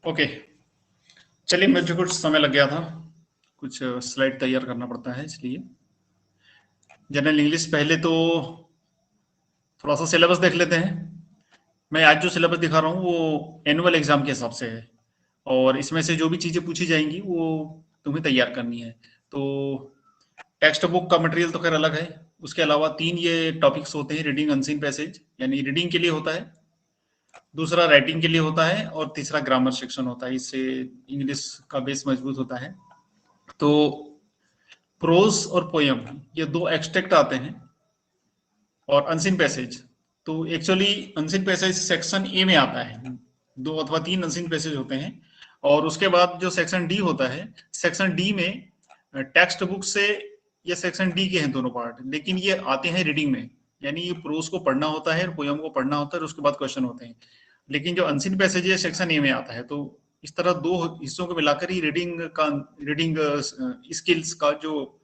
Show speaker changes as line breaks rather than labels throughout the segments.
Okay, चलिए मुझे कुछ समय लग गया था, कुछ स्लाइड तैयार करना पड़ता है इसलिए। जनरल इंग्लिश पहले तो थोड़ा सा सिलेबस देख लेते हैं। मैं आज जो सिलेबस दिखा रहा हूँ वो एनुअल एग्जाम के हिसाब से है, और इसमें से जो भी चीज़ें पूछी जाएंगी वो तुम्हें तैयार करनी है। तो टेक्स्ट बुक का मटेरियल तो खैर अलग है, उसके अलावा 3 ये टॉपिक्स होते हैं। रीडिंग अनसीन पैसेज यानी रीडिंग के लिए होता है, दूसरा राइटिंग के लिए होता है, और तीसरा ग्रामर सेक्शन होता है। इससे इंग्लिश का बेस मजबूत होता है। तो प्रोज और पोयम ये 2 एक्सट्रैक्ट आते हैं, और अनसीन पैसेज तो actually unseen passage section A में आता है। 2 अथवा 3 अनसीन पैसेज होते हैं, और उसके बाद जो सेक्शन डी होता है, सेक्शन डी में टेक्स्ट बुक से ये सेक्शन डी के हैं दोनों पार्ट, लेकिन ये आते हैं रीडिंग में। यानी ये प्रोज को पढ़ना होता है, पोयम को पढ़ना होता है, और उसके बाद क्वेश्चन होते हैं। लेकिन जो अनसीन पैसेज है सेक्शन ए में आता है। तो इस तरह 2 हिस्सों को मिलाकर ही रीडिंग स्किल्स का जो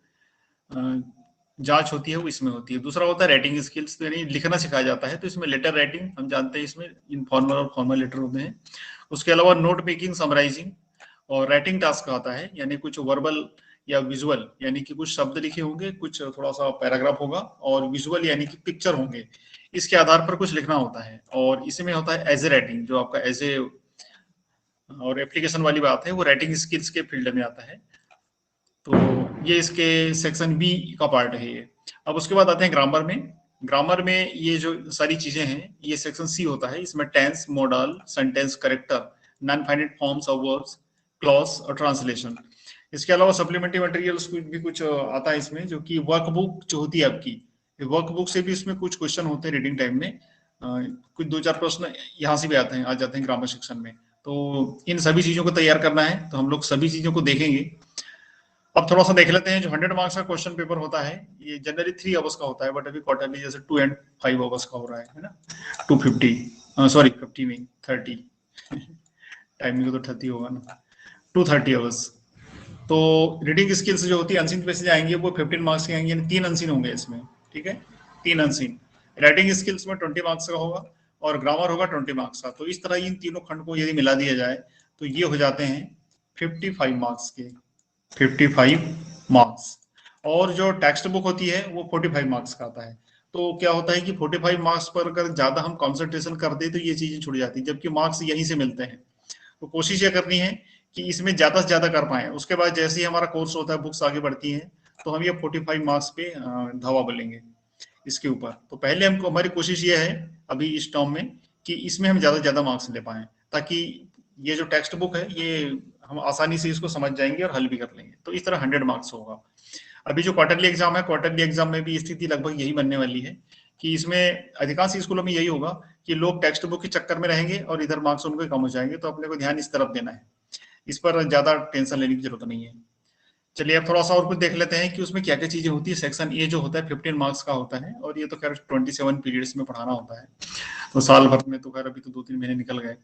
जांच होती है वो इसमें होती है। दूसरा होता है राइटिंग स्किल्स, तो यानी लिखना सिखाया जाता है। तो इसमें लेटर राइटिंग हम जानते हैं, इसमें इनफॉर्मल और फॉर्मल लेटर होते हैं। उसके अलावा नोट मेकिंग, समराइजिंग और राइटिंग टास्क आता है, यानी कुछ वर्बल या विजुअल, यानी कि कुछ शब्द लिखे होंगे, कुछ थोड़ा सा पैराग्राफ होगा, और विजुअल यानी कि पिक्चर होंगे। इसके आधार पर कुछ लिखना होता है, और इसमें होता है एज ए राइटिंग, जो आपका एज ए और एप्लीकेशन वाली बात है वो राइटिंग स्किल्स के फील्ड में आता है। तो ये इसके सेक्शन बी का पार्ट है ये। अब उसके बाद आते हैं ग्रामर में। ग्रामर में ये जो सारी चीजें हैं ये सेक्शन सी होता है। इसमें tense, modal, sentence, character, non finite forms of verbs, clause और ट्रांसलेशन। इसके अलावा सप्लीमेंट्री मटेरियल्स भी कुछ आता है इसमें, जो कि वर्कबुक जो होती है आपकी, वर्कबुक से भी इसमें कुछ क्वेश्चन होते हैं रीडिंग टाइम में। कुछ 2-4 प्रश्न यहाँ से भी आते हैं, आ जाते हैं ग्रामर सेक्शन में। तो इन सभी चीजों को तैयार करना है, तो हम लोग सभी चीजों को देखेंगे। अब थोड़ा सा देख लेते हैं। जो 100 मार्क्स का क्वेश्चन पेपर होता है ये जनरली 3 आवर्स का होता है, बट अभी क्वार्टरली जैसे 2 and 5 आवर्स का हो रहा है ना। 250 सॉरी 50 में 30 टाइमिंग तो 30 होगा ना, 230 आवर्स। तो रीडिंग स्किल्स जो होती है अनसीन पैसेज आएंगे वो 15 मार्क्स के आएंगे, यानी 3 अनसीन होंगे इसमें। ठीक है, 3 अनसीन। राइटिंग स्किल्स में 20 मार्क्स का होगा, और ग्रामर होगा 20 मार्क्स का। तो इस तरह इन तीनों खंड को यदि मिला दिया जाए तो ये हो जाते हैं 55 मार्क्स के, 55 मार्क्स। और जो टेक्स्ट बुक होती है वो 45 मार्क्स का आता है। तो क्या होता है कि 45 मार्क्स पर अगर ज्यादा हम कंसंट्रेशन कर दे तो ये चीजें छूट जाती है, जबकि मार्क्स यहीं से मिलते हैं। तो कोशिश ये करनी है कि इसमें ज्यादा से ज्यादा कर पाए। उसके बाद जैसे ही हमारा कोर्स होता है, बुक्स आगे बढ़ती हैं, तो हम ये 45 मार्क्स पे धावा बोलेंगे इसके ऊपर। तो पहले हमको, हमारी कोशिश ये है अभी इस टर्म में कि इसमें हम ज्यादा से ज्यादा मार्क्स ले पाए, ताकि ये जो टेक्स्ट बुक है ये हम आसानी से इसको समझ जाएंगे और हल भी कर लेंगे। तो इस तरह 100 मार्क्स होगा। अभी जो क्वार्टरली एग्जाम है, क्वार्टरली एग्जाम में भी स्थिति लगभग यही बनने वाली है, कि इसमें अधिकांश स्कूलों में यही होगा कि लोग टेक्स्ट बुक के चक्कर में रहेंगे और इधर मार्क्स उनके कम हो जाएंगे। तो अपने को ध्यान इस तरफ देना है, इस पर ज्यादा टेंशन लेने की जरूरत नहीं है। चलिए अब थोड़ा सा और कुछ देख लेते हैं कि उसमें क्या क्या चीजें होती है। सेक्शन ए जो होता है 15 मार्क्स का होता है, और ये तो खैर 27 पीरियड्स में पढ़ाना होता है। तो साल भर में तो खैर अभी तो 2-3 महीने निकल गए।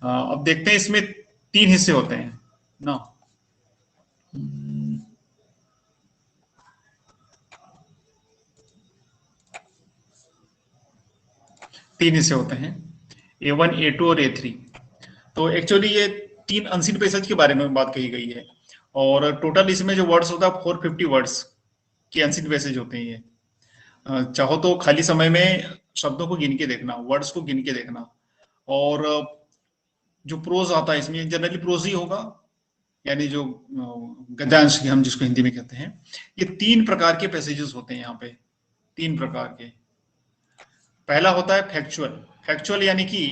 अब देखते हैं, इसमें 3 हिस्से होते हैं ना। 3 हिस्से होते हैं, A1, A2 और A3। तो एक्चुअली ये 3 अनसीन पैसेज के बारे में बात कही गई है, और टोटल इसमें जो वर्ड्स होता है 450 वर्ड्स के अनसीन पैसेज होते हैं ये। चाहो तो खाली समय में शब्दों को गिन के देखना, वर्ड्स को गिन के देखना। और जो प्रोज आता है इसमें जनरली प्रोज ही होगा, यानी जो गद्यांश हम जिसको हिंदी में कहते हैं। ये 3 प्रकार के पैसेजेस होते हैं यहाँ पे, 3 प्रकार के। पहला होता है फैक्चुअल। फैक्चुअल यानी कि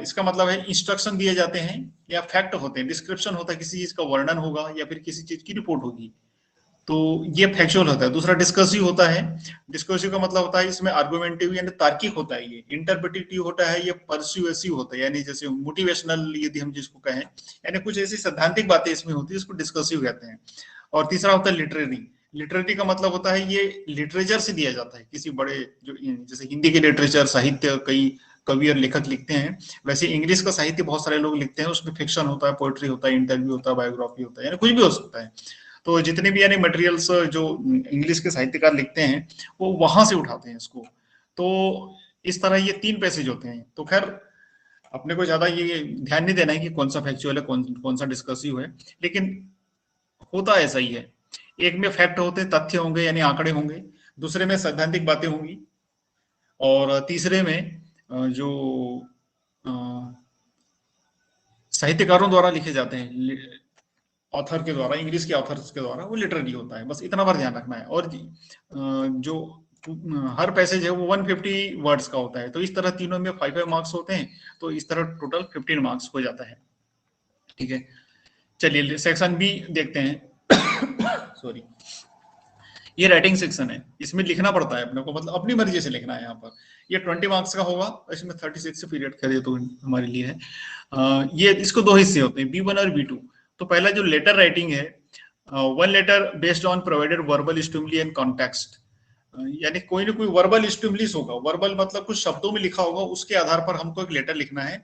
इसका मतलब है इंस्ट्रक्शन दिए जाते हैं या फैक्ट होते हैं, डिस्क्रिप्शन होता है, किसी चीज का वर्णन होगा या फिर किसी चीज की रिपोर्ट होगी। तो ये फैक्चुअल होता है। दूसरा डिस्कर्सिव होता है। डिस्कर्सिव का मतलब होता है इसमें आर्गुमेंटिव यानी तार्किक होता है, ये इंटरप्रेटिव होता है, ये परस्यूएसिव होता है, यानी जैसे मोटिवेशनल यदि हम जिसको कहें, यानी कुछ ऐसी सैद्धांतिक बातें इसमें होती है, इसको डिस्कर्सिव कहते हैं। और तीसरा होता है लिटरेरी। लिटरेरी का मतलब होता है ये लिटरेचर से दिया जाता है, किसी बड़े जो जैसे हिंदी के लिटरेचर साहित्य कई कवि और लेखक लिखते हैं, वैसे इंग्लिश का साहित्य बहुत सारे लोग लिखते हैं। उसमें फिक्शन होता है, पोएट्री होता है, इंटरव्यू होता है, बायोग्राफी होता है, यानी कुछ भी हो सकता है। तो जितने भी यानी मटेरियल्स जो इंग्लिश के साहित्यकार लिखते हैं वो वहां से उठाते हैं इसको। तो इस तरह ये 3 पैसेज होते हैं। तो खैर अपने को ज्यादा ये ध्यान नहीं देना है कि कौन सा फैक्चुअल है, कौन सा डिस्कसिव है, लेकिन होता ऐसा ही है। एक में फैक्ट होते, तथ्य होंगे यानी आंकड़े होंगे, दूसरे में सैद्धांतिक बातें होंगी, और तीसरे में जो साहित्यकारों द्वारा लिखे जाते हैं, ऑथर के द्वारा, इंग्लिश के ऑथर्स के द्वारा, वो लिटरेरी होता है। बस इतना बार ध्यान रखना है। और जो हर पैसेज है वो 150 वर्ड्स का होता है, तो इस तरह तीनों में 5 मार्क्स होते हैं, तो इस तरह टोटल 15 मार्क्स हो जाता है। ठीक है, चलिए सेक्शन बी देखते हैं। सॉरी, ये राइटिंग सेक्शन है, इसमें लिखना पड़ता है अपने को, मतलब अपनी मर्जी से लिखना है। यहाँ पर ये 20 मार्क्स का होगा, इसमें 36 पीरियड का ये तो हमारे लिए है। ये इसको दो हिस्से होते हैं, B1 और B2। तो पहला जो लेटर राइटिंग है, 1 letter based on provided verbal stimuli and context, यानी कोई ना कोई वर्बल स्टिमुलिस होगा, वर्बल मतलब कुछ शब्दों में लिखा होगा, उसके आधार पर हमको एक लेटर लिखना है।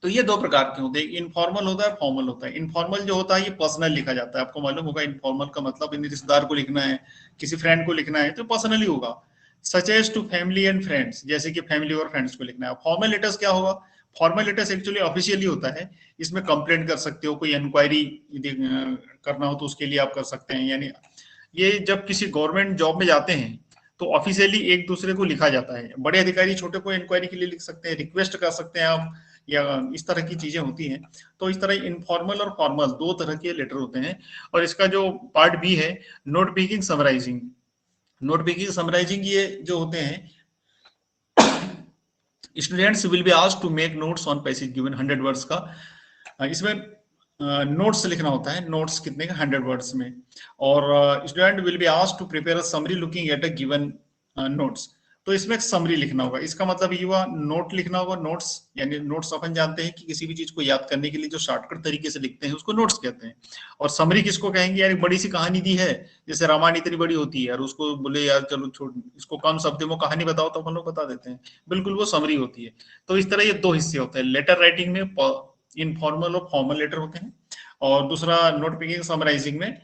तो ये दो प्रकार के होते हैं, इनफॉर्मल होता है, फॉर्मल होता है। इनफॉर्मल जो होता है ये पर्सनल लिखा जाता है, आपको मालूम होगा इनफॉर्मल का मतलब, इन रिश्तेदार को लिखना है, किसी फ्रेंड को लिखना है, तो पर्सनली होगा। Such as to family and friends, जैसे कि फैमिली और फ्रेंड्स को लिखना है। फॉर्मल लेटर्स क्या होगा? फॉर्मल लेटर्स एक्चुअली ऑफिशियली होता है, इसमें कंप्लेंट कर सकते हो, कोई इंक्वायरी करना हो तो उसके लिए आप कर सकते हैं। यानी ये जब किसी गवर्नमेंट जॉब में जाते हैं तो ऑफिशियली एक दूसरे को लिखा जाता है। बड़े अधिकारी छोटे को इंक्वायरी के लिए लिख सकते हैं, रिक्वेस्ट कर सकते हैं आप, या इस तरह की चीजें होती हैं। तो इस तरह इनफॉर्मल और फॉर्मल दो तरह के लेटर होते हैं। और इसका जो पार्ट बी है, note making summarising. Note making summarising ये जो होते हैं, students will be asked to make notes on passage given 100 words का। इसमें नोट्स लिखना होता है, नोट्स कितने का? 100 वर्ड्स में। और student will be asked to prepare a summary looking at a given notes. तो इसमें एक समरी लिखना होगा। इसका मतलब ये हुआ, नोट लिखना होगा। नोट्स यानी नोट्स अपन जानते हैं कि किसी भी चीज को याद करने के लिए जो शॉर्टकट तरीके से लिखते हैं उसको नोट्स कहते हैं। और समरी किसको कहेंगे? यार बड़ी सी कहानी दी है, जैसे रामायण इतनी बड़ी होती है, और उसको बोले यार चलो छोड़, इसको कम शब्दों में कहानी बताओ, तो अपन लोग बता देते हैं, बिल्कुल वो समरी होती है। तो इस तरह ये दो हिस्से होते हैं लेटर राइटिंग में, इनफॉर्मल और फॉर्मल लेटर होते हैं। और दूसरा नोट मेकिंग समराइजिंग में,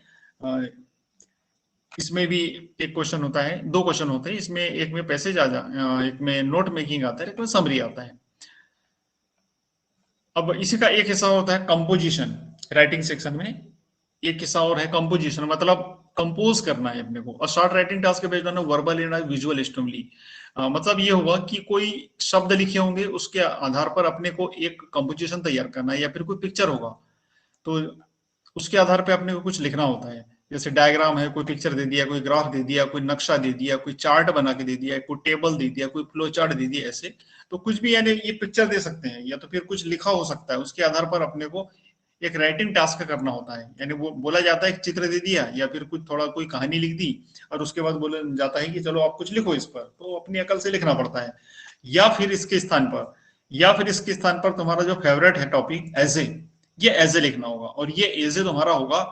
इसमें भी एक क्वेश्चन होता है, दो क्वेश्चन होते हैं इसमें, एक में पैसेज एक में नोट मेकिंग आता है, एक में समरी आता है। अब इसी का एक हिस्सा होता है कंपोजिशन, राइटिंग सेक्शन में। एक हिस्सा और है कंपोजिशन, मतलब कंपोज करना है अपने को। और short writing task based on verbal and visual stimuli, मतलब ये होगा कि कोई शब्द लिखे होंगे, उसके आधार पर अपने को एक कंपोजिशन तैयार करना है, या फिर कोई पिक्चर होगा तो उसके आधार पे अपने को कुछ लिखना होता है। जैसे डायग्राम है, कोई पिक्चर दे दिया, कोई ग्राफ दे दिया, कोई नक्शा दे दिया, कोई चार्ट बना के दे दिया, कोई टेबल दे दिया, कोई फ्लो चार्ट दे दिया, ऐसे तो कुछ भी, यानी ये पिक्चर दे सकते हैं, या तो फिर कुछ लिखा हो सकता है। उसके आधार पर अपने को एक राइटिंग टास्क करना होता है। यानी वो बोला जाता है एक चित्र दे दिया, या फिर कुछ थोड़ा कोई कहानी लिख दी, और उसके बाद बोला जाता है कि चलो आप कुछ लिखो इस पर, तो अपनी अकल से लिखना पड़ता है। या फिर इसके स्थान पर तुम्हारा जो फेवरेट है टॉपिक, एजे, ये एजे लिखना होगा। और ये एजे तुम्हारा होगा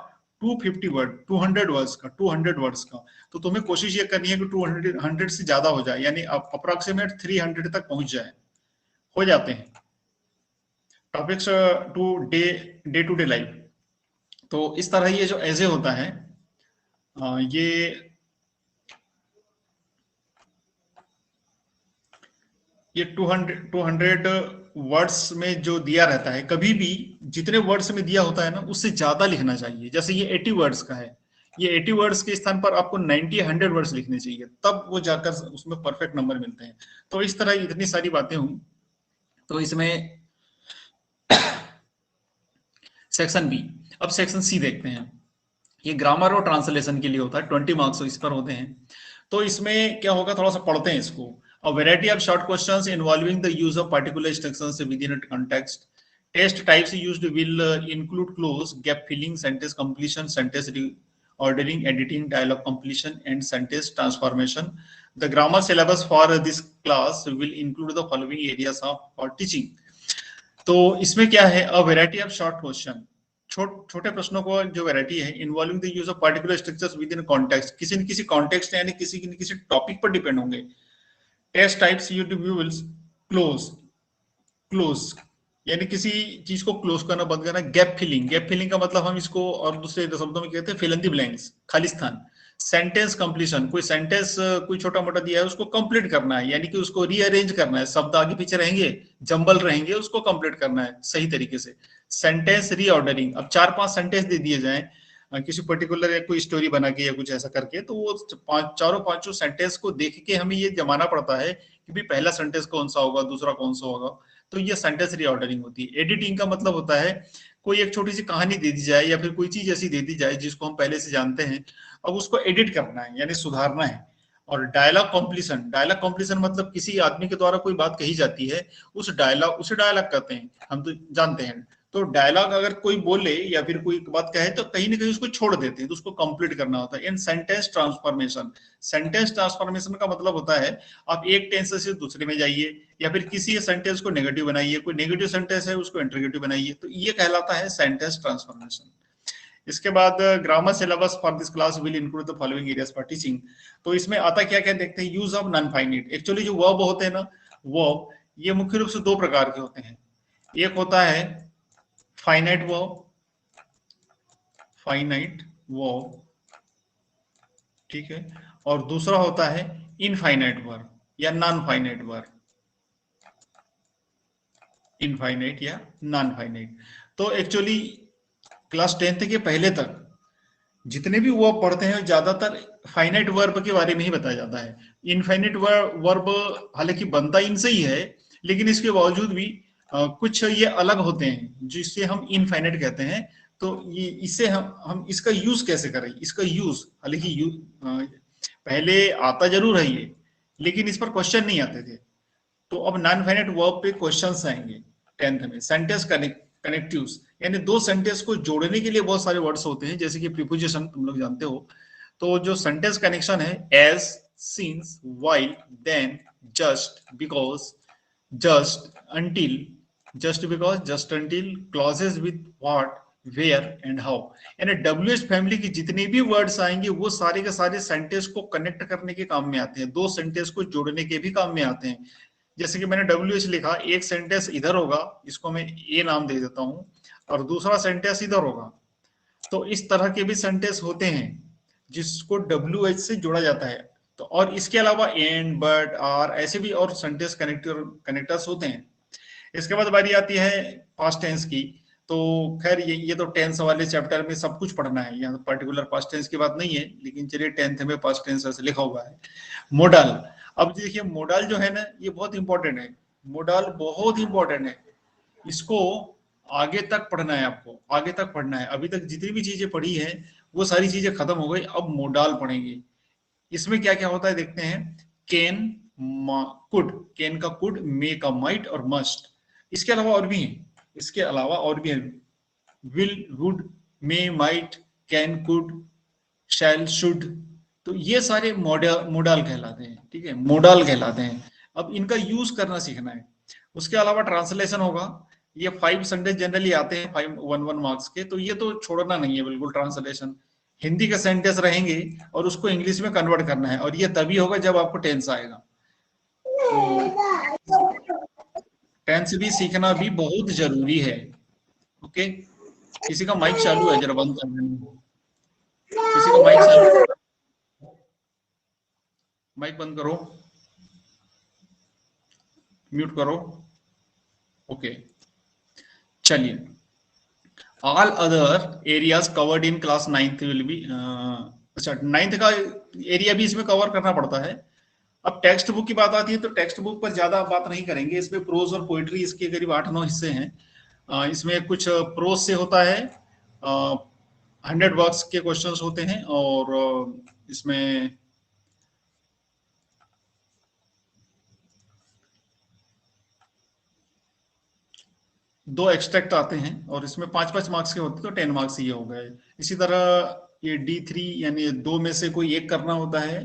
250 वर्ड, 200 वर्ड्स का, 200 वर्ड्स का। तो तुम्हें कोशिश ये करनी है कि 200 से ज्यादा हो जाए, यानी अप्रोक्सीमेट 300 तक पहुंच जाए, हो जाते हैं topics to day to day life. तो इस तरह ये जो एजे होता है, ये 200 वर्ड्स में जो दिया रहता है, कभी भी जितने वर्ड्स में दिया होता है ना, उससे ज्यादा लिखना चाहिए। जैसे ये 80 वर्ड्स का है, ये 80 वर्ड्स के स्थान पर आपको 90 100 वर्ड्स लिखने चाहिए, तब वो जाकर उसमें परफेक्ट नंबर मिलते हैं। तो इस तरह इतनी सारी बातें हुई। तो इसमें सेक्शन बी। अब सेक्शन सी देखते हैं। ये ग्रामर और ट्रांसलेशन के लिए होता है, 20 मार्क्स इस पर होते हैं। तो इसमें क्या होगा, थोड़ा सा पढ़ते हैं इसको। A variety of short questions involving the use of particular instructions within a context. Test types used will include clause, gap filling, sentence completion, sentence ordering, editing, dialogue completion, and sentence transformation. The grammar syllabus for this class will include the following areas of for teaching. तो इसमें क्या है, a variety of short question, छोटे प्रश्नों को जो variety है, involving the use of particular structures with in context, किसी न किसी कॉन्टेक्स्ट यानी किसी न किसी टॉपिक पर डिपेंड होंगे। Test types use cloze, cloze यानी किसी चीज को क्लोज करना, बंद करना। गैप फिलिंग, गैप फिलिंग का मतलब हम इसको और दूसरे शब्दों में कहते हैं फिल इन द ब्लैंक्स, खाली स्थान। सेंटेंस कंप्लीशन, कोई सेंटेंस कोई छोटा मोटा दिया है उसको कंप्लीट करना है, यानी कि उसको रीअरेंज करना है, शब्द आगे पीछे रहेंगे, जंबल रहेंगे, उसको कंप्लीट करना है सही तरीके से। सेंटेंस रीऑर्डरिंग, अब 4-5 सेंटेंस दे दिए जाएं किसी पर्टिकुलर कोई स्टोरी बना के या कुछ ऐसा करके, तो वो चारों पांचों सेंटेंस को देख के हमें ये जमाना पड़ता है कि भाई पहला सेंटेंस कौन सा होगा, दूसरा कौन सा होगा। तो ये सेंटेंस रीऑर्डरिंग होती है। एडिटिंग का मतलब होता है कोई एक छोटी सी कहानी दे दी जाए या फिर कोई चीज ऐसी दे दी जाए जिसको हम पहले से जानते हैं, अब उसको एडिट करना है यानी सुधारना है। और डायलॉग कॉम्प्लीशन, डायलॉग कॉम्प्लीशन मतलब किसी आदमी के द्वारा कोई बात कही जाती है, उसे डायलॉग कहते हैं, हम तो जानते हैं। तो डायलॉग अगर कोई बोले या फिर कोई बात कहे तो कहीं ना कहीं उसको छोड़ देते हैं, तो उसको कंप्लीट करना होता है। इन सेंटेंस ट्रांसफॉर्मेशन, सेंटेंस ट्रांसफॉर्मेशन का मतलब होता है आप एक टेंस से दूसरे में जाइए, या फिर किसी सेंटेंस को नेगेटिव बनाइए, कोई नेगेटिव सेंटेंस है उसको इंटरगेटिव बनाइए, तो ये कहलाता है सेंटेंस ट्रांसफॉर्मेशन। इसके बाद grammar syllabus for this class will include the following areas for teaching. तो इसमें आता क्या क्या देखते हैं, use of non finite. Actually जो वर्ब होते हैं ना, वर्ब ये मुख्य रूप से दो प्रकार के होते हैं। एक होता है फाइनाइट वर्ब, फाइनाइट वर्ब, ठीक है, और दूसरा होता है इनफाइनाइट वर्ब या नॉन फाइनाइट वर्ब, इनफाइनाइट या नॉन फाइनाइट। तो एक्चुअली क्लास 10th के पहले तक जितने भी वर्ब पढ़ते हैं ज्यादातर फाइनाइट वर्ब के बारे में ही बताया जाता है। इनफाइनाइट वर्ब हालांकि बनता इनसे ही है, लेकिन इसके बावजूद भी कुछ ये अलग होते हैं जिससे हम इनफाइनाइट कहते हैं। तो ये इससे हम इसका यूज कैसे करें, इसका यूज हालांकि पहले आता जरूर है ये, लेकिन इस पर क्वेश्चन नहीं आते थे। तो अब नॉन फाइनाइट वर्ब पे क्वेश्चंस आएंगे 10th में। सेंटेंस कनेक्टिव्स यानी दो सेंटेंस को जोड़ने के लिए बहुत सारे वर्ड्स होते हैं, जैसे कि प्रीपोजिशन तुम लोग जानते हो। तो जो सेंटेंस कनेक्शन है, as, since, while, then, just, because, just, until, just because, just until, clauses with what, where and how, यानी WH फैमिली की जितने भी वर्ड्स आएंगे वो सारे के सारे सेंटेंस को कनेक्ट करने के काम में आते हैं, दो सेंटेंस को जोड़ने के भी काम में आते हैं। जैसे कि मैंने WH लिखा, एक सेंटेंस इधर होगा, इसको मैं ए नाम दे देता हूं, और दूसरा सेंटेंस इधर होगा। तो इस तरह के भी सेंटेंस होते हैं जिसको WH से जोड़ा जाता है। तो और इसके अलावा एंड, बट, आर ऐसे भी और सेंटेंस कनेक्टर्स होते हैं। इसके बाद बारी आती है पास्ट टेंस की। तो खैर ये तो टेंस वाले चैप्टर में सब कुछ पढ़ना है, यहाँ पर्टिकुलर पास्ट टेंस की बात नहीं है, लेकिन चलिए 10th में पास्ट टेंस ऐसे लिखा हुआ है। मोडल, अब देखिए मोडल जो है ना ये बहुत इंपॉर्टेंट है, मोडल बहुत इंपॉर्टेंट है, इसको आगे तक पढ़ना है, आपको आगे तक पढ़ना है। अभी तक जितनी भी चीजें पढ़ी है वो सारी चीजें खत्म हो गई, अब मोडल पढ़ेंगे। इसमें क्या क्या होता है देखते हैं। कैन, कुड, कैन का कुड, मे का माइट और मस्ट। इसके अलावा और भी है, इसके अलावा और भी है, will, would, may, might, can, could, shall, should. तो ये सारे मोडल कहलाते हैं, ठीक है, मोडल कहलाते हैं। अब इनका यूज करना सीखना है। उसके अलावा ट्रांसलेशन होगा, ये 5 सेंटेंस जनरली आते हैं 5 मार्क्स के, तो ये तो छोड़ना नहीं है बिल्कुल। ट्रांसलेशन हिंदी के सेंटेंस रहेंगे और उसको इंग्लिश में कन्वर्ट करना है, और ये तभी होगा जब आपको टेंस आएगा। तो टेंस भी सीखना भी बहुत जरूरी है। ओके, किसी का माइक चालू है, जरा बंद कर देना। किसी का माइक चालू, माइक बंद करो, म्यूट करो। ओके, चलिए। All other areas covered in class 9th will be, अच्छा 9th का एरिया भी इसमें कवर करना पड़ता है। अब टेक्स्ट बुक की बात आती है तो टेक्स्ट बुक पर ज्यादा बात नहीं करेंगे, इसमें प्रोज और पोइट्री इसके करीब 8-9 हिस्से हैं। इसमें कुछ प्रोज से होता है, 100 वर्ड्स के क्वेश्चंस होते हैं, और इसमें दो एक्सट्रैक्ट आते हैं, और इसमें 5-5 मार्क्स के होते हैं, तो 10 मार्क्स ये हो गए। इसी तरह ये D3 यानी दो में से कोई एक करना होता है,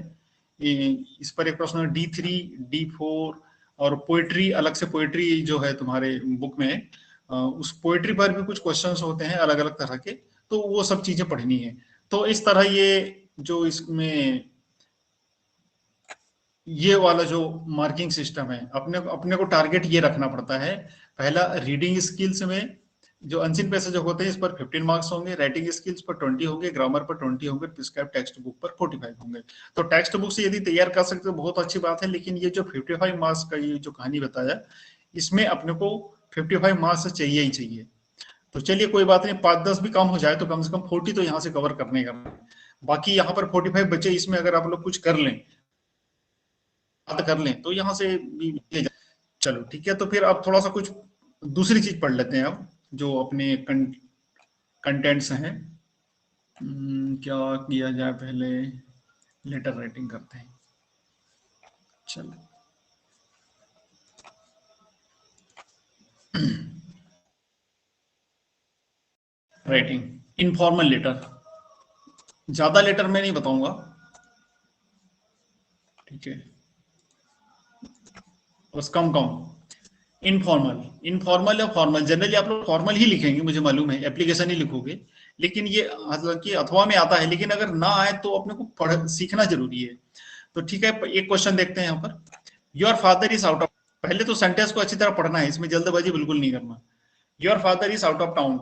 इस पर एक प्रश्न D3, D4, और पोएट्री अलग से, पोएट्री जो है तुम्हारे बुक में, उस पोएट्री पर भी कुछ क्वेश्चंस होते हैं अलग अलग तरह के, तो वो सब चीजें पढ़नी है। तो इस तरह ये जो इसमें ये वाला जो मार्किंग सिस्टम है, अपने को टारगेट ये रखना पड़ता है। पहला रीडिंग स्किल्स में जो अनसीन पैसेज होते हैं इस पर 15 मार्क्स होंगे, राइटिंग स्किल्स पर 20 होंगे, ग्रामर पर 20 होंगे, प्रिस्क्राइब टेक्स्ट बुक पर 45 होंगे। तो टेक्स्ट बुक से यदि तैयार कर सकते हो बहुत अच्छी बात है, लेकिन ये जो 55 मार्क्स का ये जो कहानी बताया, इसमें अपने को 55 मार्क्स चाहिए ही चाहिए। तो चलिए कोई बात नहीं, 5-10 भी कम हो जाए तो कम से कम 40 तो यहाँ से कवर करने का। बाकी यहाँ पर 45 बचे, इसमें अगर आप लोग कुछ कर लें तो यहाँ से भी चलो ठीक है। तो फिर अब थोड़ा सा कुछ दूसरी चीज पढ़ लेते हैं, अब जो अपने कंटेंट्स हैं। क्या किया जाए, पहले लेटर राइटिंग करते हैं। चलो राइटिंग इनफॉर्मल लेटर, ज्यादा लेटर मैं नहीं बताऊंगा, ठीक है, बस कम कम। इनफॉर्मल या फॉर्मल, जनरली आप लोग फॉर्मल ही लिखेंगे, मुझे मालूम है, एप्लीकेशन ही लिखोगे, लेकिन ये हालांकि अथवा में आता है, लेकिन अगर ना आए तो अपने को सीखना जरूरी है। तो ठीक है, एक क्वेश्चन देखते हैं यहाँ पर। Your father is out of, पहले तो सेंटेंस को अच्छी तरह पढ़ना है, इसमें जल्दबाजी बिल्कुल नहीं करना। Your father is out of town,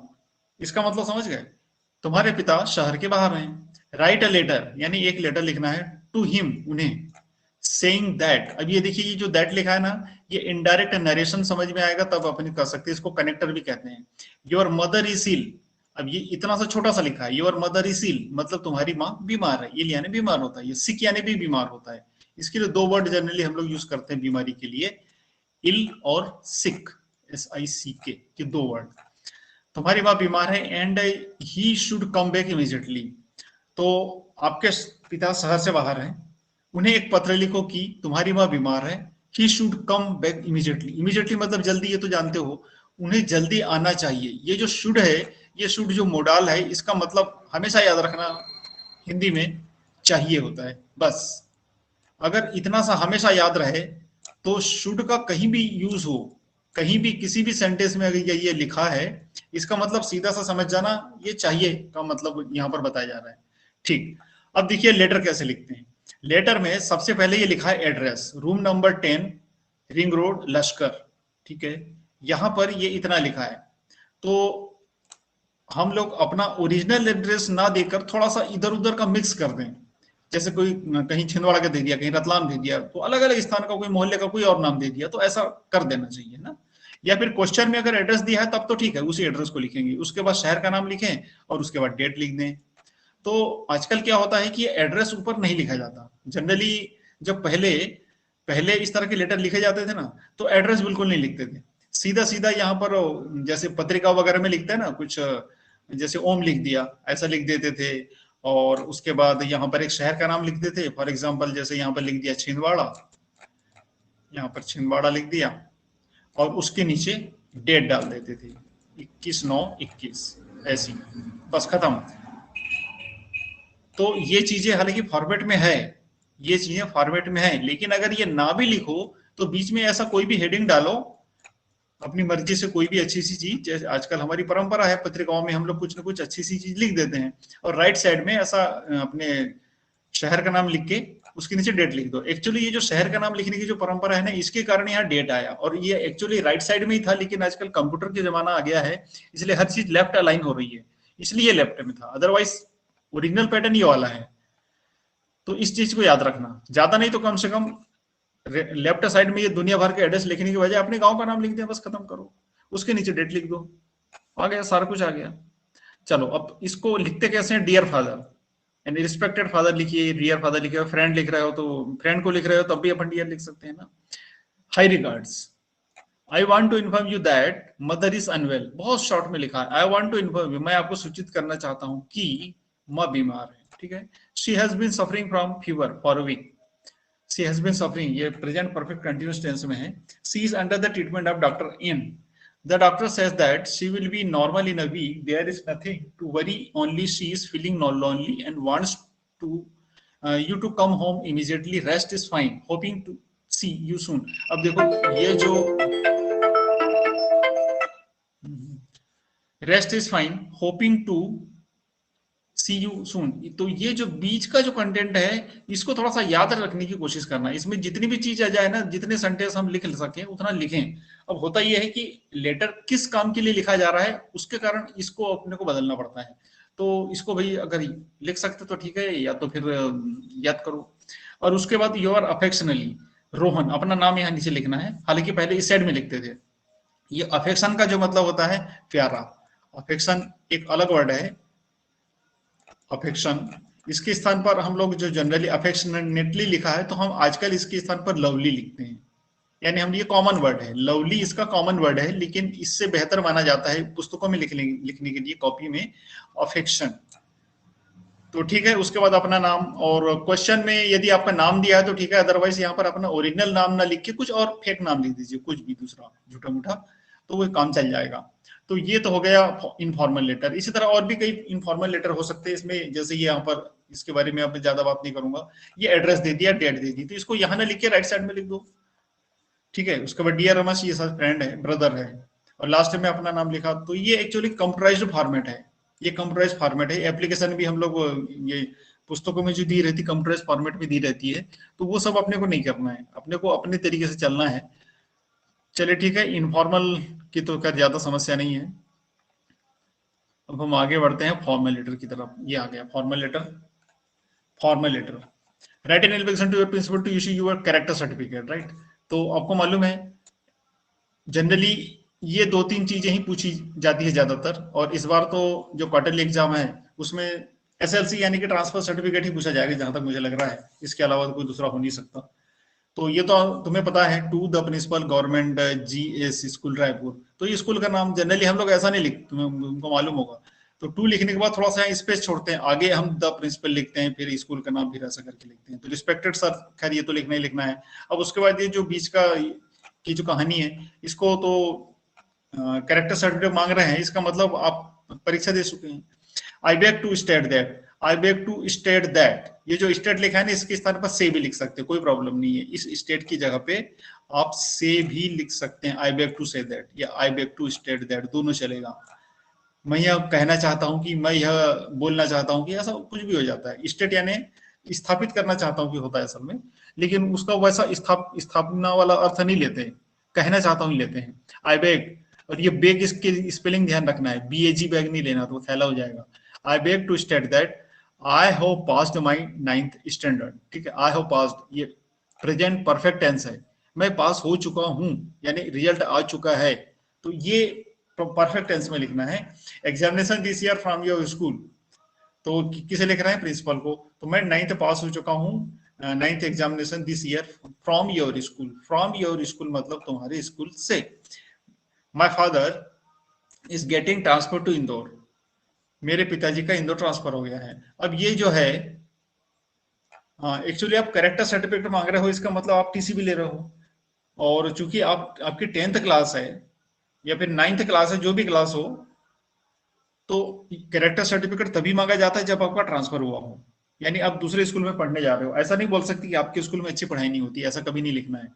इसका मतलब समझ गए, तुम्हारे पिता शहर के बाहर हैं। राइट अ लेटर, यानी एक लेटर लिखना है, टू हिम, उन्हें, सेइंग दैट। अब ये देखिए, ये जो दैट लिखा है ना, ये इनडायरेक्ट नरेशन समझ में आएगा तब अपन कर सकते हैं, इसको कनेक्टर भी कहते हैं। योर मदर इज इल, अब ये इतना सा छोटा सा लिखा है, योर मदर इज इल मतलब तुम्हारी माँ बीमार है, ये यानी बीमार होता है, ये सिक यानी भी बीमार होता है। इसके लिए दो वर्ड जनरली हम लोग यूज करते हैं बीमारी के लिए, इल और सिक, SICK के दो वर्ड। तुम्हारी माँ बीमार है and he should come back immediately, तो आपके पिता शहर से बाहर हैं, उन्हें एक पत्र लिखो कि तुम्हारी माँ बीमार है, he should come back immediately. Immediately मतलब जल्दी, ये तो जानते हो, उन्हें जल्दी आना चाहिए। ये जो शुड है, ये शुड जो मोडाल है, इसका मतलब हमेशा याद रखना, हिंदी में चाहिए होता है, बस। अगर इतना सा हमेशा याद रहे तो शुड का कहीं भी यूज हो, कहीं भी किसी भी सेंटेंस में अगर ये लिखा है, इसका मतलब सीधा सा समझ जाना, ये चाहिए का मतलब यहाँ पर बताया जा रहा है। ठीक, अब देखिए लेटर कैसे लिखते हैं। लेटर में सबसे पहले ये लिखा है address, room number 10, ring road, लश्कर, ठीक है, यहां पर ये इतना लिखा है। तो हम लोग अपना ओरिजिनल एड्रेस ना देकर थोड़ा सा इधर उधर का मिक्स कर दें, जैसे कोई कहीं छिंदवाड़ा का दे दिया, कहीं रतलाम दे दिया, तो अलग अलग स्थान का कोई मोहल्ले का कोई और नाम दे दिया, तो ऐसा कर देना चाहिए ना। या फिर क्वेश्चन में अगर एड्रेस दिया है तब तो ठीक है, उसी एड्रेस को लिखेंगे, उसके बाद शहर का नाम लिखें और उसके बाद डेट लिख दें। तो आजकल क्या होता है कि एड्रेस ऊपर नहीं लिखा जाता जनरली। जब पहले पहले इस तरह के लेटर लिखे जाते थे ना, तो एड्रेस बिल्कुल नहीं लिखते थे, सीधा सीधा यहाँ पर जैसे पत्रिका वगैरह में लिखते हैं ना कुछ, जैसे ओम लिख दिया, ऐसा लिख देते थे। और उसके बाद यहाँ पर एक शहर का नाम लिखते थे, फॉर एग्जाम्पल जैसे यहाँ पर लिख दिया छिंदवाड़ा, यहाँ पर छिंदवाड़ा लिख दिया, और उसके नीचे डेट डाल देते थे, 21/9/21, ऐसी, बस खत्म। तो ये चीजें हालांकि फॉर्मेट में है, ये चीजें फॉर्मेट में है, लेकिन अगर ये ना भी लिखो तो बीच में ऐसा कोई भी हेडिंग डालो अपनी मर्जी से, कोई भी अच्छी सी चीज, जैसे आजकल हमारी परंपरा है पत्रिकाओं में हम लोग कुछ ना कुछ अच्छी सी चीज लिख देते हैं, और राइट साइड में ऐसा अपने शहर का नाम लिख के उसके नीचे डेट लिख दो। एक्चुअली ये जो शहर का नाम लिखने की जो परंपरा है ना, इसके कारण यहाँ डेट आया, और ये एक्चुअली राइट साइड में ही था, लेकिन आजकल कंप्यूटर के जमाना आ गया है, इसलिए हर चीज लेफ्ट अलाइन हो रही है, इसलिए लेफ्ट में था, अदरवाइज ओरिजिनल पैटर्न ये वाला है। तो इस चीज को याद रखना, ज्यादा नहीं तो कम से कम लेफ्ट साइड में ये दुनिया भर के एड्रेस लिखने की बजाय अपने गांव का नाम लिख दिया, बस खत्म करो, उसके नीचे डेट लिख दो, आ गया, सारा कुछ आ गया। चलो अब इसको लिखते कैसे हैं, डियर फादर यानी रिस्पेक्टेड फादर लिखिए, डियर फादर लिखिए, फ्रेंड लिख रहे हो तो फ्रेंड को लिख रहे हो तब भी अपन डियर लिख सकते हैं ना। High regards, I want to inform you that mother is unwell, बहुत शॉर्ट में लिखा है, I want to inform you, मैं आपको सूचित करना चाहता हूं कि माँ बीमार है, ठीक है। She has been suffering from fever for a week, she has been suffering, ये प्रेजेंट परफेक्ट कंटीन्यूअस टेंस में है। She is under the treatment of doctor in, the doctor says that she will be normal in a week, there is nothing to worry, only she is feeling lonely and wants to you to come home immediately, rest is fine, hoping to see you soon। अब देखो ये जो rest is fine hoping to see you soon. तो ये जो बीच का जो content है इसको थोड़ा सा याद रखने की कोशिश करना। इसमें जितनी भी चीज आ जाए ना, जितने सेंटेंस हम लिख सके उतना लिखें। अब होता यह है कि लेटर किस काम के लिए लिखा जा रहा है उसके कारण इसको अपने को बदलना पड़ता है। तो इसको भाई अगर लिख सकते तो ठीक है, या तो फिर याद करो। और उसके बाद यू आर अफेक्शनली रोहन, अपना नाम यहाँ नीचे लिखना है। हालांकि पहले इस साइड में लिखते थे। ये अफेक्शन का जो मतलब होता है प्यारा। अफेक्शन एक अलग वर्ड है, अफेक्शन। इसके स्थान पर हम लोग जो जनरली अफेक्शनेटली लिखा है, तो हम आजकल इसके स्थान पर लवली लिखते हैं। यानी हम, ये कॉमन वर्ड है, लवली इसका कॉमन वर्ड है, लेकिन इससे बेहतर माना जाता है पुस्तकों में लिखने के लिए, कॉपी में, अफेक्शन। तो ठीक है, उसके बाद अपना नाम। और क्वेश्चन में यदि आपका नाम दिया है तो ठीक है, अदरवाइज यहाँ पर अपना ओरिजिनल नाम ना लिख के कुछ और फेक नाम लिख दीजिए, कुछ भी दूसरा झूठा मूठा, तो वो काम चल जाएगा। तो ये तो हो गया इनफॉर्मल लेटर। इसी तरह और भी कई इनफॉर्मल लेटर हो सकते हैं इसमें, जैसे ये यहाँ पर, इसके बारे में आप ज्यादा बात नहीं करूंगा। ये एड्रेस दे दिया, डेट दे दी, तो इसको यहाँ ना लिख के राइट साइड में लिख दो, ठीक है। उसके बाद डियर रमेश, ये सब फ्रेंड है, ब्रदर है, और लास्ट में अपना नाम लिखा। तो ये एक्चुअली कंप्यूटराइज्ड फॉर्मेट है, ये कंप्यूटराइज्ड फॉर्मेट है। एप्लीकेशन भी हम लोग ये पुस्तकों में जो दी रहती है कंप्यूटराइज्ड फॉर्मेट में दी रहती है, तो वो सब अपने को नहीं करना है, अपने को अपने तरीके से चलना है। चलिए ठीक है, इनफॉर्मल की तो खैर ज्यादा समस्या नहीं है। अब हम आगे बढ़ते हैं फॉर्मल लेटर की तरफ। ये आ गया formal letter. Formal letter, write an application to your principal to issue your character certificate, right. तो आपको मालूम है जनरली ये दो तीन चीजें ही पूछी जाती है ज्यादातर, और इस बार तो जो क्वार्टरली एग्जाम है उसमें एसएलसी यानी कि ट्रांसफर सर्टिफिकेट ही पूछा जाएगा, जहां तक मुझे लग रहा है। इसके अलावा तो कोई दूसरा हो नहीं सकता। तो ये तो तुम्हें पता है, to the principal government GS school Raipur. तो ये स्कूल का नाम जनरली हम लोग ऐसा नहीं लिखते, तुमको मालूम होगा। तो टू लिखने के बाद थोड़ा सा स्पेस छोड़ते हैं, आगे हम द प्रिंसिपल लिखते हैं, फिर स्कूल का नाम फिर ऐसा करके लिखते हैं। तो रिस्पेक्टेड सर, खैर ये तो लिखना ही लिखना है। अब उसके बाद ये जो बीच का की जो कहानी है, इसको तो कैरेक्टर सर्टिफिकेट मांग रहे हैं, इसका मतलब आप परीक्षा दे चुके हैं। I beg to state that, I beg to state that, ये जो स्टेट लिखा है ना, इसके स्थान पर से भी लिख सकते हैं, कोई प्रॉब्लम नहीं है। इस स्टेट की जगह पे आप से भी लिख सकते हैं, I beg to say that या I beg to state that, दोनों चलेगा। मैं यह कहना चाहता हूं कि, मैं यह बोलना चाहता हूं कि, ऐसा कुछ भी हो जाता है। स्टेट यानी स्थापित करना चाहता हूं कि होता है असल में, लेकिन उसका वैसा स्थापना वाला अर्थ नहीं लेते हैं, कहना चाहता हूं लेते हैं। आई बेग, और ये बेग इसके स्पेलिंग ध्यान रखना है, BAG बैग नहीं लेना, तो थैला हो जाएगा। I beg to state that I have passed my 9th standard, ठीक है। आई हैव पास्ड, ये प्रेजेंट परफेक्ट टेंस है, मैं पास हो चुका हूं, यानी रिजल्ट आ चुका है। तो ये परफेक्ट टेंस में लिखना है। Examination this year from your school, तो किसे लिख रहे हैं, प्रिंसिपल को। तो मैं 9th पास हो चुका हूँ, 9th examination this year from your school. From your school मतलब तुम्हारे स्कूल से। My father is getting transfer to Indore, मेरे पिताजी का इंदौर ट्रांसफर हो गया है। अब ये जो है, हाँ एक्चुअली आप कैरेक्टर सर्टिफिकेट मांग रहे हो, इसका मतलब आप टीसी भी ले रहे हो। और चूंकि आपकी 10th क्लास है या फिर 9th क्लास है, जो भी क्लास हो, तो कैरेक्टर सर्टिफिकेट तभी मांगा जाता है जब आपका ट्रांसफर हुआ हो, यानी आप दूसरे स्कूल में पढ़ने जा रहे हो। ऐसा नहीं बोल सकती कि आपके स्कूल में अच्छी पढ़ाई नहीं होती, ऐसा कभी नहीं लिखना है।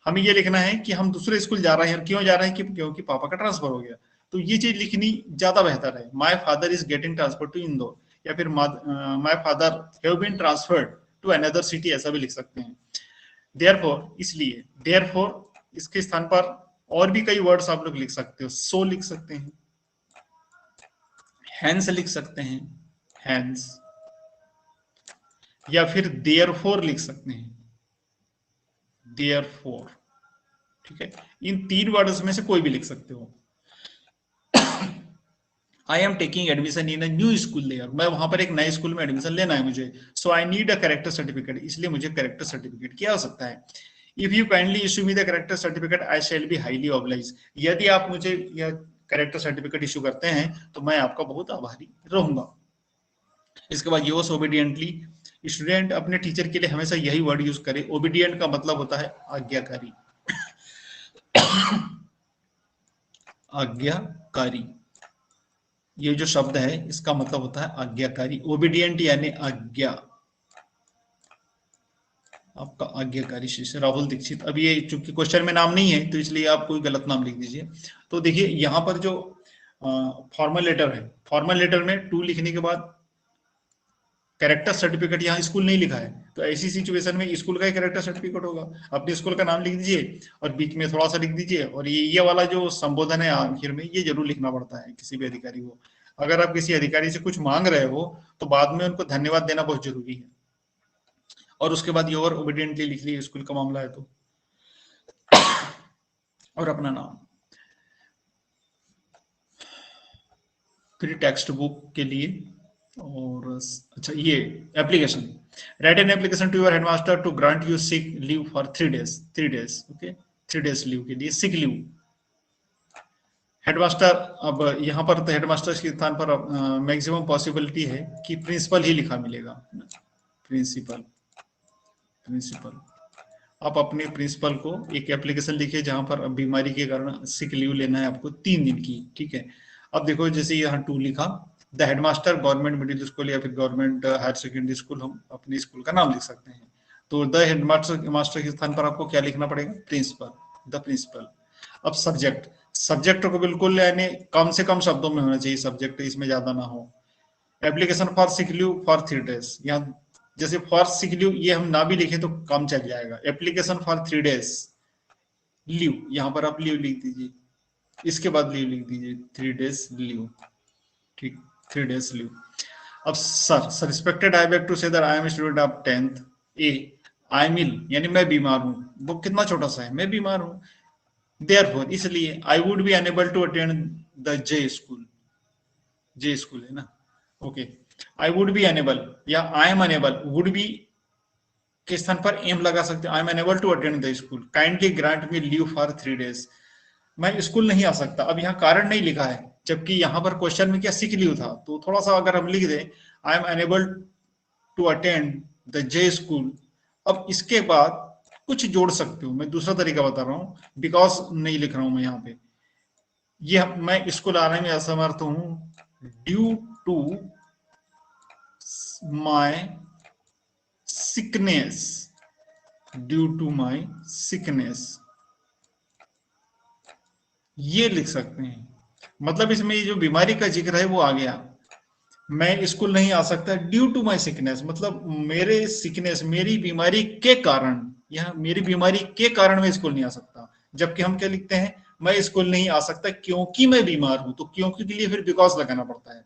हमें ये लिखना है कि हम दूसरे स्कूल जा रहे हैं। क्यों जा रहे हैं, क्योंकि पापा का ट्रांसफर हो गया। तो ये चीज लिखनी ज्यादा बेहतर है, my father is getting transfer to Indore, या फिर my father have been transferred to another city, ऐसा भी लिख सकते हैं। देयरफॉर, इसलिए, देयरफॉर इसके स्थान पर और भी कई वर्ड्स आप लोग लिख सकते हो। सो लिख सकते हैं, हैंस लिख सकते हैं, हैंस, या फिर देयरफॉर लिख सकते हैं, देयरफॉर, ठीक है। इन 3 वर्ड्स में से कोई भी लिख सकते हो। I am taking admission in a new school there, मैं वहां पर एक नए स्कूल में एडमिशन लेना है मुझे। So I need a character certificate, इसलिए मुझे कैरेक्टर सर्टिफिकेट की आवश्यकता है। If you kindly issue me the character certificate I shall be highly oblige, यदि आप मुझे यह कैरेक्टर सर्टिफिकेट इशू करते हैं तो मैं आपका बहुत आभारी रहूंगा। इसके बाद योस ओबीडियंटली, स्टूडेंट अपने टीचर के लिए हमेशा यही वर्ड यूज करे। ओबीडियंट का मतलब होता है आज्ञाकारी, आज्ञाकारी, ये जो शब्द है इसका मतलब होता है आज्ञाकारी। ओबीडियंट यानी आज्ञा, आपका आज्ञाकारी शिष्य राहुल दीक्षित। अब ये चूंकि क्वेश्चन में नाम नहीं है तो इसलिए आप कोई गलत नाम लिख दीजिए। तो देखिए यहाँ पर जो फॉर्मल लेटर है, फॉर्मल लेटर में टू लिखने के बाद कैरेक्टर सर्टिफिकेट यहाँ स्कूल नहीं लिखा है, तो ऐसी सिचुएशन में स्कूल का ही कैरेक्टर सर्टिफिकेट होगा। अपने स्कूल का नाम लिख दीजिए और बीच में थोड़ा सा लिख दीजिए, और ये वाला जो संबोधन है आखिर में, ये जरूर लिखना पड़ता है किसी भी अधिकारी को। अगर आप किसी अधिकारी से कुछ मांग रहे हो तो बाद में उनको धन्यवाद देना बहुत जरूरी है। और उसके बाद योर ओबीडियंटली लिख लिए, स्कूल का मामला है तो, और अपना नाम। फिर टेक्स्ट बुक के लिए, और अच्छा ये application, right an application to your headmaster to grant you sick leave for 3 days, okay, 3 days leave के लिए सिक लीव। हेडमास्टर, अब यहाँ पर तो हेडमास्टर के स्थान पर मैक्सिमम पॉसिबिलिटी है कि प्रिंसिपल ही लिखा मिलेगा, प्रिंसिपल। आप अपने प्रिंसिपल को एक एप्लीकेशन लिखिए जहां पर बीमारी के कारण सिक लीव लेना है आपको 3 दिन की, ठीक है। अब देखो जैसे यहाँ 2 लिखा, the headmaster government middle school या फिर गवर्नमेंट हायर सेकेंडरी स्कूल, हम अपने स्कूल का नाम लिख सकते हैं। तो द हेडमास्टर के स्थान पर आपको क्या लिखना पड़ेगा, प्रिंसिपल, द प्रिंसिपल। अब सब्जेक्ट को बिल्कुल यानी कम से कम शब्दों में होना चाहिए सब्जेक्ट, इसमें ज्यादा ना हो। Application for sick leave for 3 days, यहाँ जैसे फॉर सिक लीव ये हम ना भी लिखे तो कम चल जाएगा। एप्लीकेशन फॉर 3 days लीव, यहाँ पर आप लीव लिख दीजिए, इसके बाद लीव लिख दीजिए 3 days लीव, ठीक, 3 days लीव। अब sir respected I beg to say that I am student of 10th A, I am ill यानी मैं बीमार हूँ, वो कितना छोटा सा है, मैं बीमार हूँ। देयरफॉर इसलिए I would be unable to attend the J school, J school है ना, okay. I would be unable या I am unable, would be के स्थान पर एम लगा सकते हैं, I am unable to attend the school, kindly grant me leave for 3 days, मैं स्कूल नहीं आ सकता। अब यहाँ कारण नहीं लिखा है, जबकि यहाँ पर क्वेश्चन में क्या सिक लीव था, तो थोड़ा सा अगर हम लिख दें I am unable to attend the J school, अब इसके बाद कुछ जोड़ सकते हो, मैं दूसरा तरीका बता रहा हूँ, बिकॉज नहीं लिख रहा हूं मैं यहाँ पे, ये मैं स्कूल आने में असमर्थ हूँ due to my sickness, due to my sickness, ये लिख सकते हैं। मतलब इसमें जो बीमारी का जिक्र है वो आ गया, मैं स्कूल नहीं आ सकता ड्यू टू माई सिकनेस, मतलब मेरे सिकनेस, मेरी बीमारी के कारण, यह मेरी बीमारी के कारण मैं स्कूल नहीं आ सकता। जबकि हम क्या लिखते हैं, मैं स्कूल नहीं आ सकता क्योंकि मैं बीमार हूं, तो क्योंकि के लिए फिर बिकॉज लगाना पड़ता है।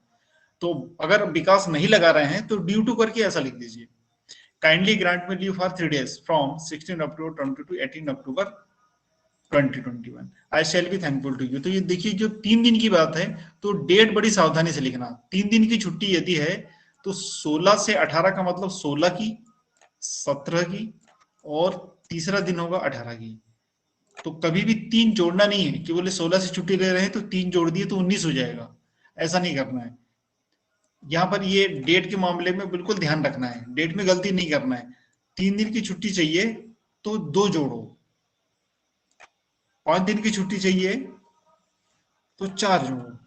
तो अगर बिकॉज नहीं लगा रहे हैं तो ड्यू टू करके ऐसा लिख दीजिए, kindly grant me leave for 3 days from 16 October 20 to 18 October 2021, I shall be thankful to you. तो ये देखिए जो 3 दिन की बात है, तो डेट बड़ी सावधानी से लिखना। 3 दिन की छुट्टी यदि है तो 16 से 18 का मतलब 16 की, 17 की, और तीसरा दिन होगा 18 की। तो कभी भी 3 जोड़ना नहीं है कि बोले 16 से छुट्टी ले रहे हैं तो 3 जोड़ दिए तो 19 हो जाएगा, ऐसा नहीं करना है। यहाँ पर ये डेट के मामले में बिल्कुल ध्यान रखना है, डेट में गलती नहीं करना है। 3 दिन की छुट्टी चाहिए तो 2 जोड़ो, 5 दिन की छुट्टी चाहिए तो 4 जोड़ो,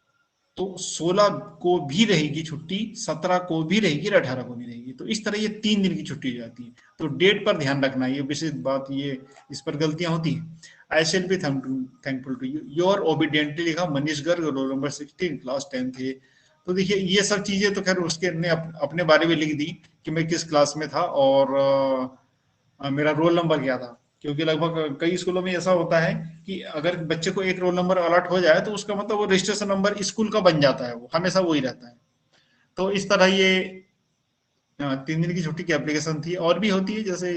तो 16 को भी रहेगी छुट्टी, 17 को भी रहेगी और 18 को भी रहेगी। तो इस तरह ये 3 दिन की छुट्टी हो जाती है। तो डेट पर ध्यान रखना, ये विशेष बात, ये इस पर गलतियां होती हैं। I shall be thankful to you, your obediently लिखा Manish Garg, roll number 16, class 10th है। तो देखिए ये सब चीजें तो खैर उसके ने अपने बारे में लिख दी कि मैं किस क्लास में था और मेरा रोल नंबर क्या था, क्योंकि लगभग कई स्कूलों में ऐसा होता है कि अगर बच्चे को एक रोल नंबर अलॉट हो जाए तो उसका मतलब वो रजिस्ट्रेशन नंबर स्कूल का बन जाता है, वो हमेशा वही रहता है। तो इस तरह ये 3 दिन की छुट्टी की एप्लीकेशन थी। और भी होती है, जैसे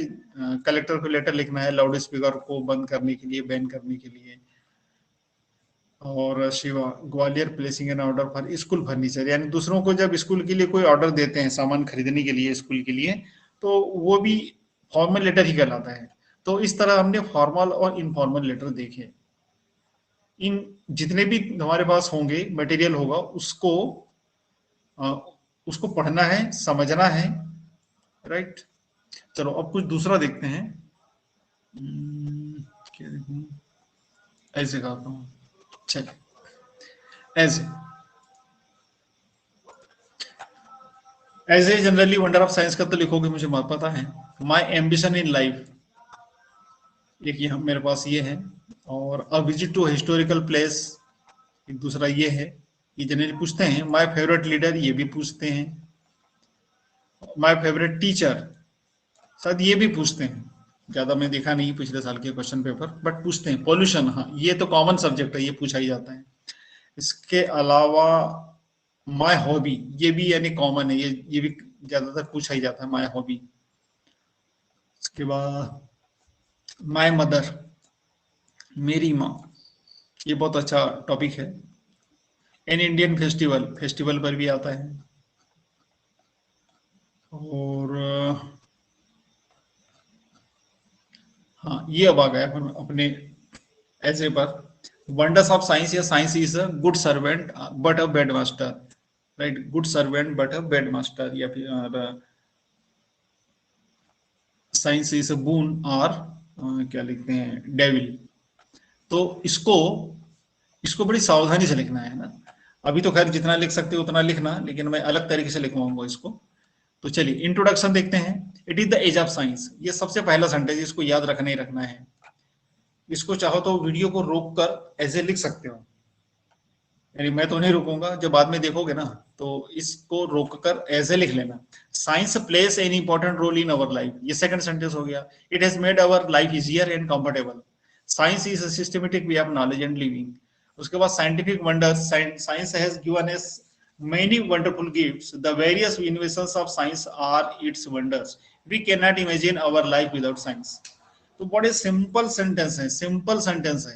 कलेक्टर को लेटर लिखना है लाउड स्पीकर को बंद करने के लिए, बैन करने के लिए। और Shiva, Gwalior placing an order for school furniture, यानी दूसरों को जब स्कूल के लिए कोई ऑर्डर देते हैं सामान खरीदने के लिए स्कूल के लिए, तो वो भी फॉर्मल लेटर ही कहलाता है। तो इस तरह हमने फॉर्मल और इनफॉर्मल लेटर देखे। इन जितने भी हमारे पास होंगे मटेरियल होगा उसको पढ़ना है, समझना है, राइट। चलो अब कुछ दूसरा देखते हैं। क्या देखूं, ऐसे कहता हूँ, चलिए as a generally wonder of science का तो लिखोगे, मुझे पता है। माई एम्बिशन इन लाइफ, एक ये मेरे पास ये है। और a visit to historical place, एक दूसरा ये है। ये जनरली पूछते हैं। माई फेवरेट लीडर, ये भी पूछते हैं। माय फेवरेट टीचर, शायद ये भी पूछते हैं, ज्यादा मैं देखा नहीं पिछले साल के क्वेश्चन पेपर, बट पूछते हैं। पॉल्यूशन, हाँ ये तो कॉमन सब्जेक्ट है, ये पूछा ही जाता है। इसके अलावा माय हॉबी, ये भी यानी कॉमन है, ये भी ज्यादातर पूछा ही जाता है, माय हॉबी। इसके बाद माय मदर, मेरी माँ, ये बहुत अच्छा टॉपिक है। एन इंडियन फेस्टिवल, फेस्टिवल पर भी आता है। और हाँ ये अब आ गया अपने ऐसे पर, वंडर्स ऑफ साइंस, या science is a good servant but a bad master, right, good servant but a bad master, या फिर साइंस इज अ बून और क्या लिखते हैं, डेविल। तो इसको इसको बड़ी सावधानी से लिखना है ना। अभी तो खैर जितना लिख सकते हो उतना लिखना, लेकिन मैं अलग तरीके से लिखवाऊंगा इसको। तो चलिए इंट्रोडक्शन देखते हैं। It is the age of science, ये सबसे पहला सेंटेंस, इसको याद रखना ही रखना है। इसको चाहो तो वीडियो को रोक कर ऐसे लिख सकते हो, यानी मैं तो नहीं रुकूंगा, जब बाद में देखोगे ना तो इसको रोक कर ऐसे लिख लेना। Science plays an important role in our life, ये सेकंड सेंटेंस हो गया। It has made our life easier and comfortable. Science is a systematic way of knowledge and living. उसके बाद scientific wonders, science has given us many wonderful gifts. The various innovations of science are its wonders. We cannot imagine our life without science. तो बड़े simple sentence है, simple sentence है।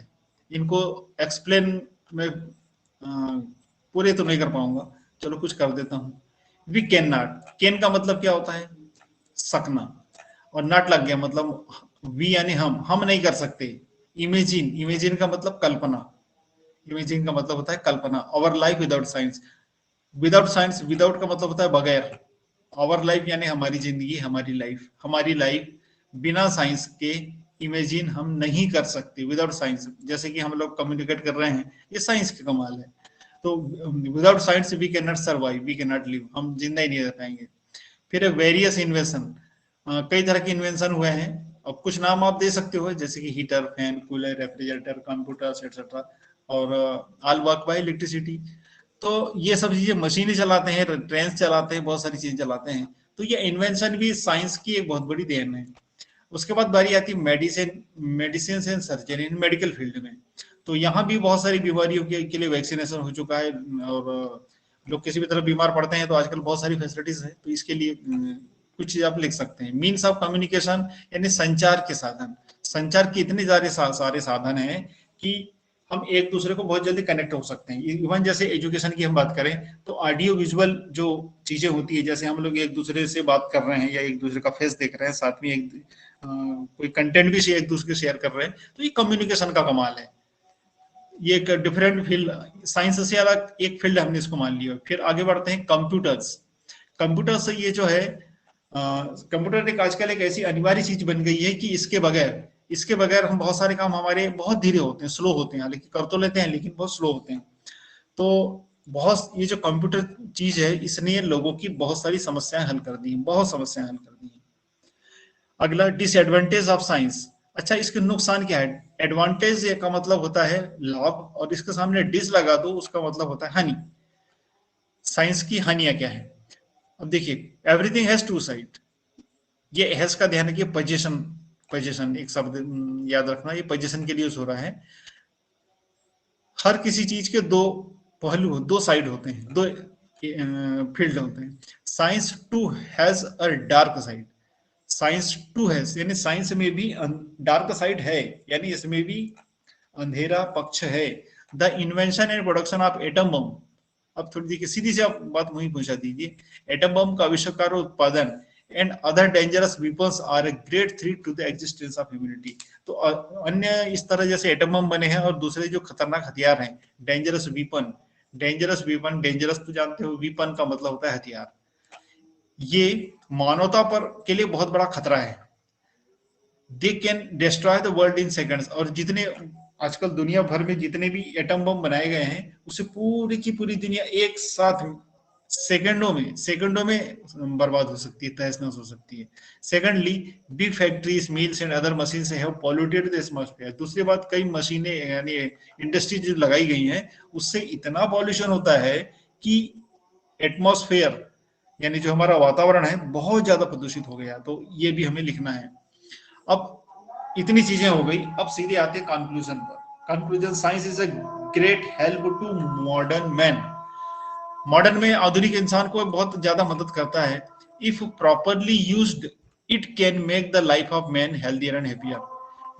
इनको explain में पूरे तो नहीं कर पाऊंगा, चलो कुछ कर देता हूँ। वी कैन नॉट, कैन का मतलब क्या होता है, सकना, और नॉट लग गया मतलब वी यानी हम नहीं कर सकते। इमेजिन, इमेजिन का मतलब कल्पना, इमेजिन का मतलब होता है कल्पना। Our life without science, without science, without का मतलब होता है बगैर। आवर लाइफ यानी हमारी जिंदगी, हमारी लाइफ, हमारी लाइफ बिना साइंस के इमेजिन हम नहीं कर सकते, विदाउट साइंस। जैसे कि हम लोग कम्युनिकेट कर रहे हैं, ये साइंस का कमाल है। तो without science we can not survive, we can not live, हम जिंदा ही नहीं रह पाएंगे। फिर वेरियस इन्वेंशन, कई तरह के इन्वेंशन हुए हैं। अब कुछ नाम आप दे सकते हो, जैसे कि heater, fan, cooler, refrigerator, computers etcetera, और ऑल वर्क बाय इलेक्ट्रिसिटी। तो ये सब चीजें मशीनें चलाते हैं, ट्रेन चलाते हैं, बहुत सारी चीजें चलाते हैं। तो ये इन्वेंशन भी साइंस की एक बहुत बड़ी देन है। उसके बाद बारी आती है medicine, medicine and surgery in medical field में। तो यहाँ भी बहुत सारी बीमारियों के लिए वैक्सीनेशन हो चुका है, और लोग किसी भी तरह बीमार पड़ते हैं तो आजकल बहुत सारी फैसिलिटीज है, तो इसके लिए कुछ चीज आप लिख सकते हैं। मीन्स ऑफ कम्युनिकेशन यानी संचार के साधन, संचार के इतने सारे साधन हैं कि हम एक दूसरे को बहुत जल्दी कनेक्ट हो सकते हैं। इवन जैसे एजुकेशन की हम बात करें तो ऑडियो विजुअल जो चीजें होती है, जैसे हम लोग एक दूसरे से बात कर रहे हैं या एक दूसरे का फेस देख रहे हैं, साथ में एक कोई कंटेंट भी एक दूसरे के शेयर कर रहे हैं, तो ये कम्युनिकेशन का कमाल है। ये एक डिफरेंट फील्ड, साइंस से अलग एक फील्ड हमने इसको मान लिया। फिर आगे बढ़ते हैं कंप्यूटर्स। कंप्यूटर से ये जो है, कंप्यूटर एक आजकल एक ऐसी अनिवार्य चीज बन गई है कि इसके बगैर हम बहुत सारे काम हमारे बहुत धीरे होते हैं, स्लो होते हैं, लेकिन कर तो लेते हैं लेकिन बहुत स्लो होते हैं। तो बहुत ये जो कंप्यूटर चीज है, इसने लोगों की बहुत सारी समस्याएं हल कर दी, बहुत समस्याएं हल कर दी। अगला डिसएडवांटेज ऑफ साइंस। अच्छा, इसके नुकसान क्या है? एडवांटेज का मतलब होता है लाभ, और इसके सामने डिस लगा दो उसका मतलब होता है हानि। साइंस की हानियां क्या है? अब देखिए, एवरीथिंग हैज टू साइड। ये हैज का ध्यान रखिए, पोजीशन, पोजीशन एक शब्द याद रखना, ये पोजीशन के लिए यूज हो रहा है। हर किसी चीज के दो पहलू, दो साइड होते हैं, दो फील्ड होते हैं। Science too has a dark side, science too has यानी साइंस में भी डार्क साइड है, यानी इसमें भी अंधेरा पक्ष है। The invention and production of atom bomb. अब थोड़ी देखिए, सीधी से आप बात वहीं पहुंचा दीजिए। एटम बम का आविष्कार और उत्पादन and other dangerous weapons are a great threat to the existence of humanity. तो अन्य इस तरह जैसे एटम बम बने हैं और दूसरे जो खतरनाक हथियार हैं, dangerous weapon, dangerous weapon, dangerous तो जानते हो, वेपन का मतलब होता है हथियार, ये मानवता पर के लिए बहुत बड़ा खतरा है। They can destroy the world in seconds. और जितने आजकल दुनिया भर में जितने भी एटम बम बनाए गए हैं, उसे पूरी की पूरी दुनिया एक साथ सेकंडों में बर्बाद हो सकती है, तहस नहस हो सकती है। Secondly, big factories, mills and other machine have polluted the atmosphere. दूसरी बात, कई मशीनें यानी इंडस्ट्री जो लगाई गई हैं, उससे इतना पॉल्यूशन होता है कि एटमॉस्फेयर यानी जो हमारा वातावरण है बहुत ज्यादा प्रदूषित हो गया, तो ये भी हमें लिखना है। अब इतनी चीजें हो गई, अब सीधे आते हैं कंक्लूजन पर। Conclusion, science is a great help to modern man. Modern में आधुनिक इंसान को बहुत ज्यादा मदद करता है। If properly used it can make the life of man healthier and happier.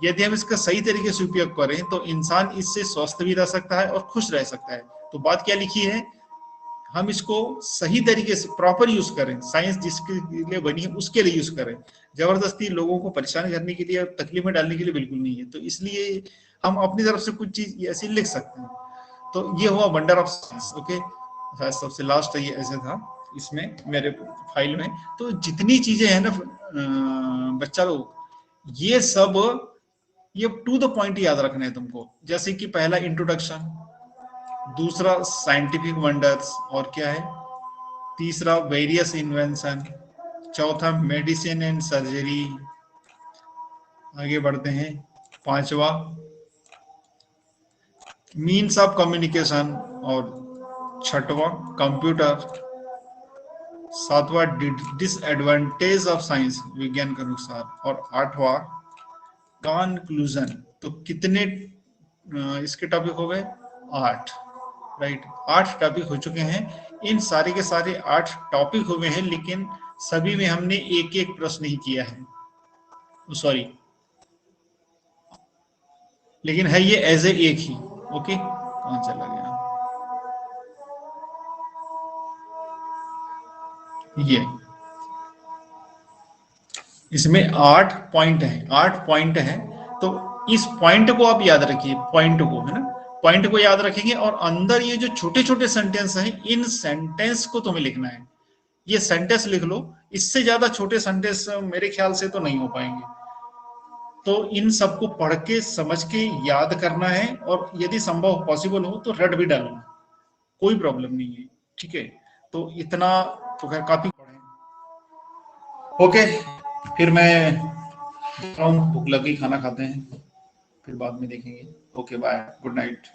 यदि हम इसका सही तरीके से उपयोग करें तो इंसान इससे स्वस्थ भी रह सकता है और खुश रह सकता है। तो बात क्या लिखी है, हम इसको सही तरीके से प्रॉपर यूज करें, साइंस जिसके लिए बनी है उसके लिए यूज करें। जबरदस्ती लोगों को परेशान करने के लिए, तकलीफ में डालने के लिए बिल्कुल नहीं है। तो इसलिए हम अपनी तरफ से कुछ चीज ऐसी लिख सकते हैं। तो ये हुआ वंडर ऑफ साइंस। ओके, सबसे लास्ट ये ऐसे था इसमें मेरे फाइल में। तो जितनी चीजें हैं ना बच्चा लोग, ये सब ये टू द पॉइंट याद रखना है तुमको। जैसे कि पहला इंट्रोडक्शन, दूसरा साइंटिफिक वंडर्स, और क्या है, तीसरा वेरियस इन्वेंशन, चौथा मेडिसिन एंड सर्जरी, आगे बढ़ते हैं, पांचवा मीन्स ऑफ कम्युनिकेशन, और छठवां कंप्यूटर, सातवां डिसएडवांटेज ऑफ साइंस विज्ञान के अनुसार, और आठवां कंक्लूजन। तो कितने इसके टॉपिक हो गए, 8, राइट। 8 टॉपिक हो चुके हैं। इन सारे के सारे 8 टॉपिक हुए हैं, लेकिन सभी में हमने एक एक प्रश्न ही किया है, सॉरी, लेकिन है ये एज ए एक ही। ओके, कौन चला गया, ये इसमें 8 पॉइंट है, 8 पॉइंट है। तो इस पॉइंट को आप याद रखिए, पॉइंट को, है ना, पॉइंट को याद रखेंगे, और अंदर ये जो छोटे छोटे सेंटेंस हैं, इन सेंटेंस को तुम्हें लिखना है। ये सेंटेंस लिख लो, इससे ज्यादा छोटे सेंटेंस मेरे ख्याल से तो नहीं हो पाएंगे। तो इन सबको पढ़ के समझ के याद करना है, और यदि संभव पॉसिबल हो तो रट भी डालना, कोई प्रॉब्लम नहीं है, ठीक है। तो इतना तो खैर काफी पढ़े। ओके, फिर मैं भूख लगी, खाना खाते हैं, फिर बाद में देखेंगे। Okay, bye, good night.